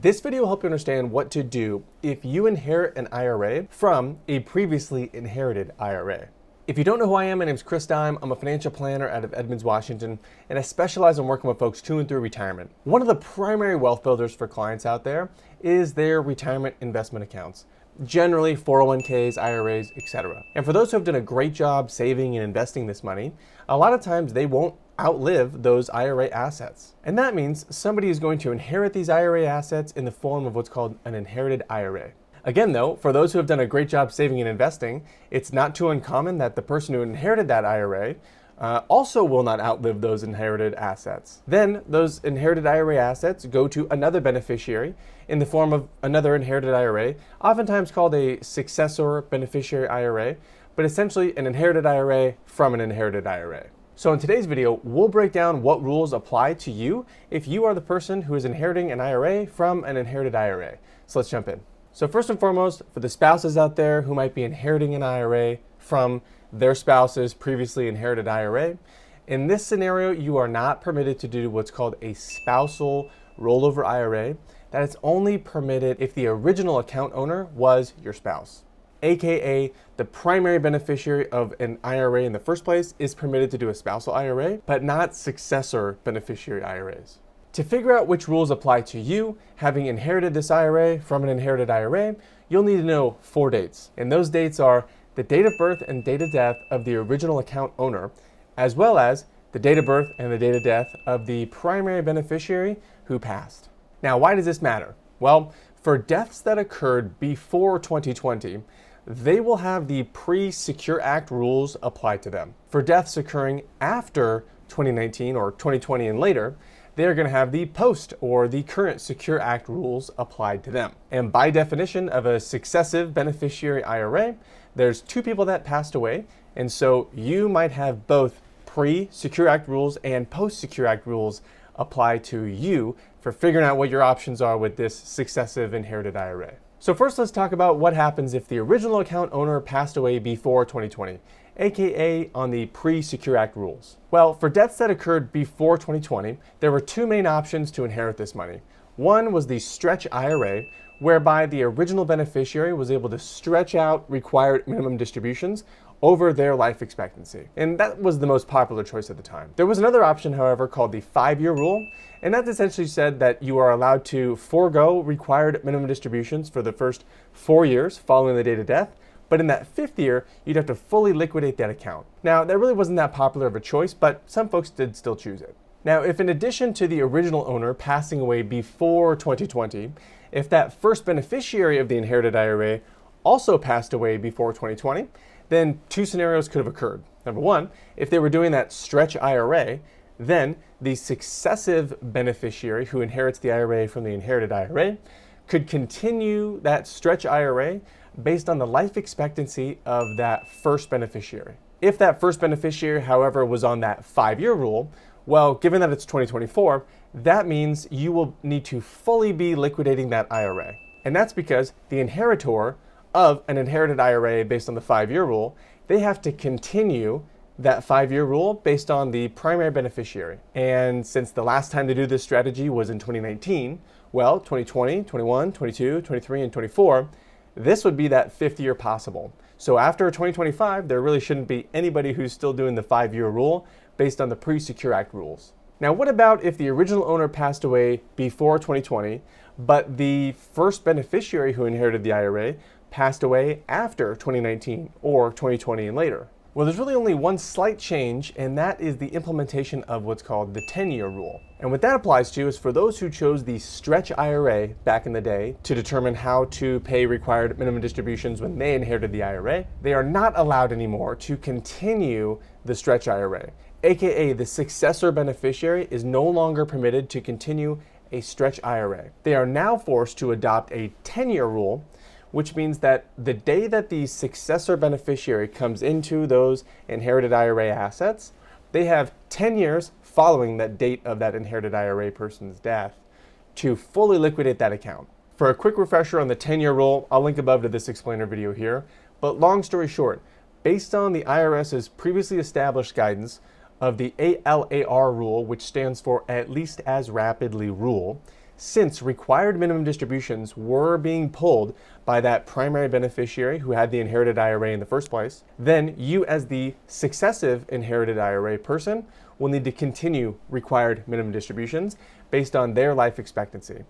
This video will help you understand what to do if you inherit an IRA from a previously inherited IRA. If you don't know who I am, my name is Chris Dime. I'm a financial planner out of Edmonds, Washington, and I specialize in working with folks to and through retirement. One of the primary wealth builders for clients out there is their retirement investment accounts. Generally 401ks, IRAs, etc. And for those who have done a great job saving and investing this money, a lot of times they won't outlive those IRA assets. And that means somebody is going to inherit these IRA assets in the form of what's called an inherited IRA. Again though, for those who have done a great job saving and investing, it's not too uncommon that the person who inherited that IRA also will not outlive those inherited assets. Then those inherited IRA assets go to another beneficiary in the form of another inherited IRA, oftentimes called a successor beneficiary IRA, but essentially an inherited IRA from an inherited IRA. So in today's video, we'll break down what rules apply to you if you are the person who is inheriting an IRA from an inherited IRA. So let's jump in. So first and foremost, for the spouses out there who might be inheriting an IRA from their spouse's previously inherited IRA, in this scenario, you are not permitted to do what's called a spousal rollover IRA. That is only permitted if the original account owner was your spouse. AKA the primary beneficiary of an IRA in the first place is permitted to do a spousal IRA, but not successor beneficiary IRAs. To figure out which rules apply to you, having inherited this IRA from an inherited IRA, you'll need to know 4 dates. And those dates are the date of birth and date of death of the original account owner, as well as the date of birth and the date of death of the primary beneficiary who passed. Now, why does this matter? Well, for deaths that occurred before 2020, they will have the pre-Secure Act rules applied to them. For deaths occurring after 2019 or 2020 and later, they're going to have the post or the current Secure Act rules applied to them. And by definition of a successive beneficiary IRA, there's 2 people that passed away, and so you might have both pre-Secure Act rules and post-Secure Act rules apply to you for figuring out what your options are with this successive inherited IRA. So first, let's talk about what happens if the original account owner passed away before 2020, aka on the pre-Secure Act rules. Well, for deaths that occurred before 2020, there were 2 main options to inherit this money. One was the stretch IRA, whereby the original beneficiary was able to stretch out required minimum distributions over their life expectancy. And that was the most popular choice at the time. There was another option, however, called the 5-year rule, and that essentially said that you are allowed to forego required minimum distributions for the first 4 years following the date of death, but in that 5th year, you'd have to fully liquidate that account. Now, that really wasn't that popular of a choice, but some folks did still choose it. Now, if in addition to the original owner passing away before 2020, if that first beneficiary of the inherited IRA also passed away before 2020, then 2 scenarios could have occurred. Number 1, if they were doing that stretch IRA, then the successive beneficiary who inherits the IRA from the inherited IRA could continue that stretch IRA based on the life expectancy of that first beneficiary. If that first beneficiary, however, was on that 5-year rule, well, given that it's 2024, that means you will need to fully be liquidating that IRA. And that's because the inheritor of an inherited IRA based on the 5-year rule, they have to continue that 5-year rule based on the primary beneficiary. And since the last time to do this strategy was in 2019, well, 2020, 21, 22, 23, and 24, this would be that 5th year possible. So after 2025, there really shouldn't be anybody who's still doing the 5-year rule based on the pre-Secure Act rules. Now, what about if the original owner passed away before 2020, but the first beneficiary who inherited the IRA passed away after 2019 or 2020 and later? Well, there's really only one slight change, and that is the implementation of what's called the 10-year rule. And what that applies to is for those who chose the stretch IRA back in the day to determine how to pay required minimum distributions when they inherited the IRA, they are not allowed anymore to continue the stretch IRA, aka the successor beneficiary is no longer permitted to continue a stretch IRA. They are now forced to adopt a 10-year rule, which means that the day that the successor beneficiary comes into those inherited IRA assets, they have 10 years following that date of that inherited IRA person's death to fully liquidate that account. For a quick refresher on the 10-year rule, I'll link above to this explainer video here, but long story short, based on the IRS's previously established guidance of the ALAR rule, which stands for at least as rapidly rule, since required minimum distributions were being pulled by that primary beneficiary who had the inherited IRA in the first place, then you as the successive inherited IRA person will need to continue required minimum distributions based on their life expectancy.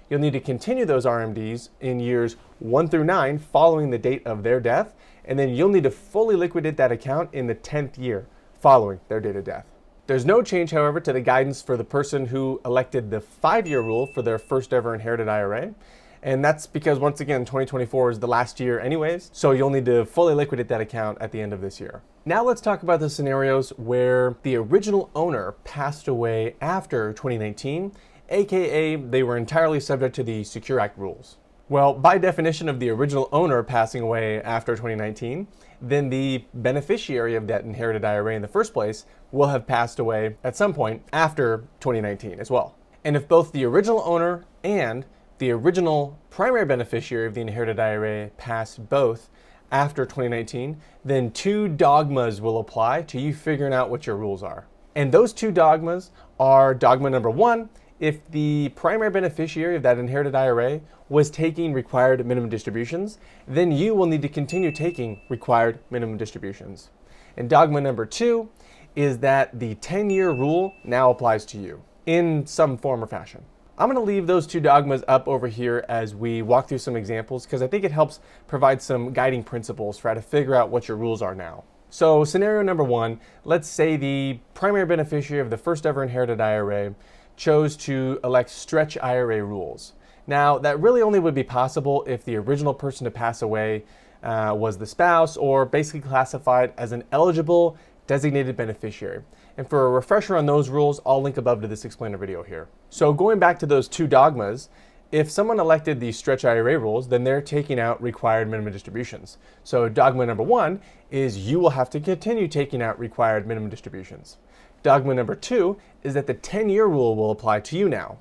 You'll need to continue those RMDs in years 1 through 9 following the date of their death, and then you'll need to fully liquidate that account in the 10th year following their date of death. There's no change, however, to the guidance for the person who elected the 5-year rule for their first ever inherited IRA. And that's because, once again, 2024 is the last year anyways, so you'll need to fully liquidate that account at the end of this year. Now let's talk about the scenarios where the original owner passed away after 2019, aka they were entirely subject to the Secure Act rules. Well, by definition of the original owner passing away after 2019, then the beneficiary of that inherited IRA in the first place will have passed away at some point after 2019 as well. And if both the original owner and the original primary beneficiary of the inherited IRA pass both after 2019, then 2 dogmas will apply to you figuring out what your rules are. And those 2 dogmas are dogma number 1, if the primary beneficiary of that inherited IRA was taking required minimum distributions, then you will need to continue taking required minimum distributions. And dogma number 2 is that the 10-year rule now applies to you in some form or fashion. I'm going to leave those 2 dogmas up over here as we walk through some examples because I think it helps provide some guiding principles for how to figure out what your rules are now. So scenario number 1, let's say the primary beneficiary of the first ever inherited IRA chose to elect stretch IRA rules. Now, that really only would be possible if the original person to pass away was the spouse or basically classified as an eligible designated beneficiary. And for a refresher on those rules, I'll link above to this explainer video here. So going back to those 2 dogmas, if someone elected the stretch IRA rules, then they're taking out required minimum distributions. So dogma number 1 is you will have to continue taking out required minimum distributions. Dogma number 2 is that the 10-year rule will apply to you now.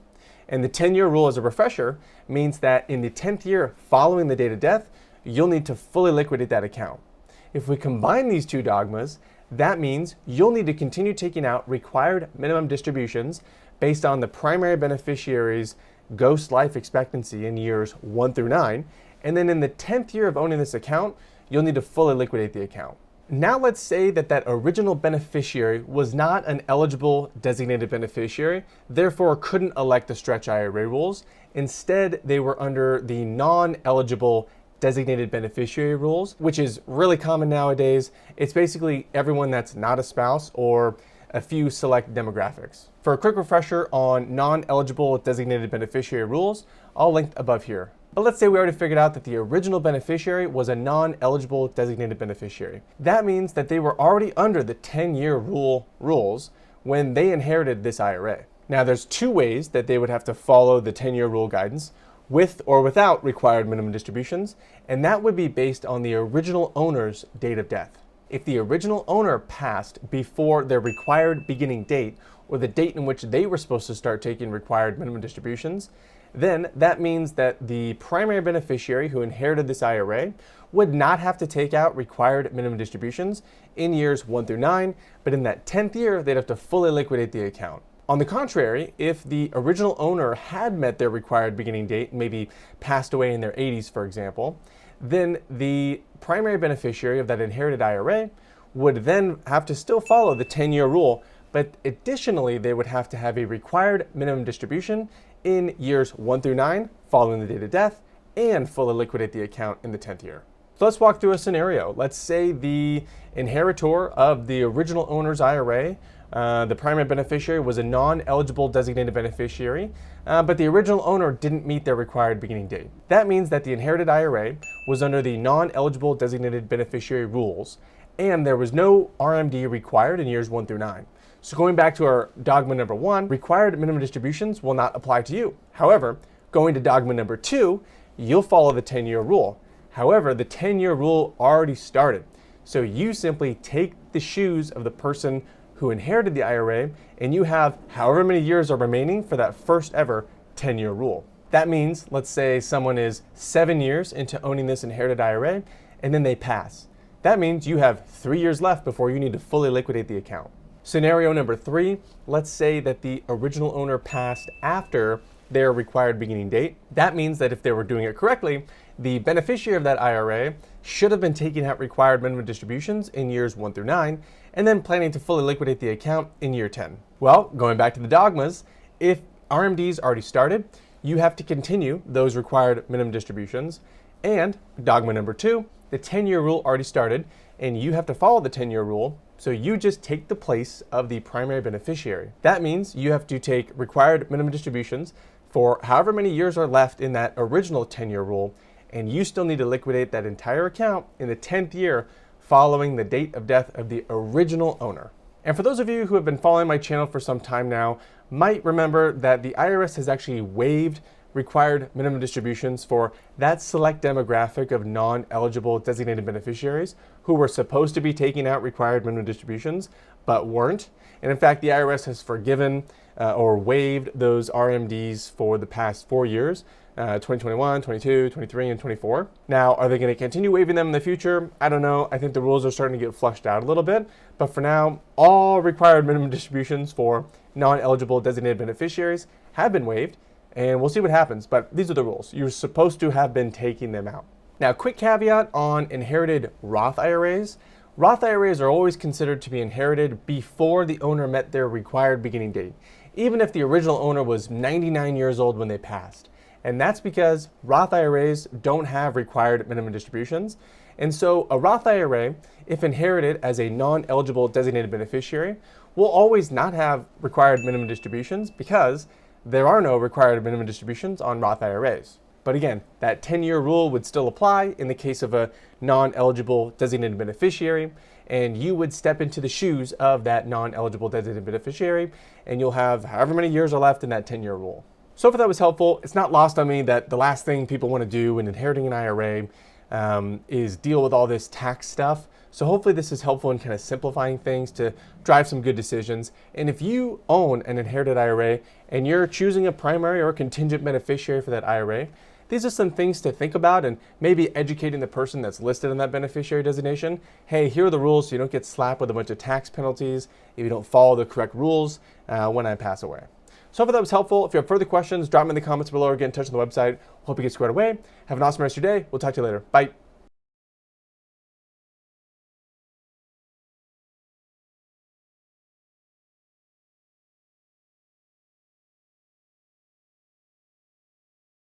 And the 10-year rule, as a refresher, means that in the 10th year following the date of death, you'll need to fully liquidate that account. If we combine these 2 dogmas, that means you'll need to continue taking out required minimum distributions based on the primary beneficiary's ghost life expectancy in years 1 through 9, and then in the 10th year of owning this account, you'll need to fully liquidate the account. Now let's say that that original beneficiary was not an eligible designated beneficiary, therefore couldn't elect the stretch IRA rules. Instead, they were under the non-eligible designated beneficiary rules, which is really common nowadays. It's basically everyone that's not a spouse or a few select demographics. For a quick refresher on non-eligible designated beneficiary rules, I'll link above here. But let's say we already figured out that the original beneficiary was a non-eligible designated beneficiary. That means that they were already under the 10-year rules when they inherited this IRA. Now there's 2 ways that they would have to follow the 10-year rule guidance, with or without required minimum distributions, and that would be based on the original owner's date of death. If the original owner passed before their required beginning date, or the date in which they were supposed to start taking required minimum distributions, then that means that the primary beneficiary who inherited this IRA would not have to take out required minimum distributions in years 1 through 9, but in that 10th year, they'd have to fully liquidate the account. On the contrary, if the original owner had met their required beginning date, maybe passed away in their 80s, for example, then the primary beneficiary of that inherited IRA would then have to still follow the 10-year rule, but additionally, they would have to have a required minimum distribution in years 1 through 9 following the date of death and fully liquidate the account in the 10th year. So let's walk through a scenario. Let's say the inheritor of the original owner's IRA, the primary beneficiary, was a non-eligible designated beneficiary, but the original owner didn't meet their required beginning date. That means that the inherited IRA was under the non-eligible designated beneficiary rules, and there was no RMD required in years 1 through 9. So going back to our dogma number 1, required minimum distributions will not apply to you. However, going to dogma number 2, you'll follow the 10-year rule. However, the 10-year rule already started. So you simply take the shoes of the person who inherited the IRA, and you have however many years are remaining for that first ever 10-year rule. That means, let's say someone is 7 years into owning this inherited IRA, and then they pass. That means you have 3 years left before you need to fully liquidate the account. Scenario number 3, let's say that the original owner passed after their required beginning date. That means that if they were doing it correctly, the beneficiary of that IRA should have been taking out required minimum distributions in years 1 through 9, and then planning to fully liquidate the account in year 10. Well, going back to the dogmas, if RMDs already started, you have to continue those required minimum distributions. And dogma number 2, the 10-year rule already started, and you have to follow the 10-year rule, so you just take the place of the primary beneficiary. That means you have to take required minimum distributions for however many years are left in that original 10-year rule, and you still need to liquidate that entire account in the 10th year following the date of death of the original owner. And for those of you who have been following my channel for some time now, might remember that the IRS has actually waived required minimum distributions for that select demographic of non-eligible designated beneficiaries who were supposed to be taking out required minimum distributions but weren't. And in fact, the IRS has forgiven or waived those RMDs for the past 4 years, 2021, 22, 23, and 24. Now, are they going to continue waiving them in the future? I don't know. I think the rules are starting to get flushed out a little bit. But for now, all required minimum distributions for non-eligible designated beneficiaries have been waived. And we'll see what happens, but these are the rules. You're supposed to have been taking them out. Now, quick caveat on inherited Roth IRAs. Roth IRAs are always considered to be inherited before the owner met their required beginning date, even if the original owner was 99 years old when they passed. And that's because Roth IRAs don't have required minimum distributions. And so a Roth IRA, if inherited as a non-eligible designated beneficiary, will always not have required minimum distributions because there are no required minimum distributions on Roth IRAs. But again, that 10-year rule would still apply in the case of a non-eligible designated beneficiary, and you would step into the shoes of that non-eligible designated beneficiary, and you'll have however many years are left in that 10-year rule. So if that was helpful, it's not lost on me that the last thing people want to do when inheriting an IRA is deal with all this tax stuff. So hopefully this is helpful in kind of simplifying things to drive some good decisions. And if you own an inherited IRA and you're choosing a primary or contingent beneficiary for that IRA, these are some things to think about and maybe educating the person that's listed in that beneficiary designation. Hey, here are the rules so you don't get slapped with a bunch of tax penalties if you don't follow the correct rules when I pass away. So hopefully that was helpful. If you have further questions, drop them in the comments below or get in touch on the website. Hope you get squared away. Have an awesome rest of your day. We'll talk to you later. Bye.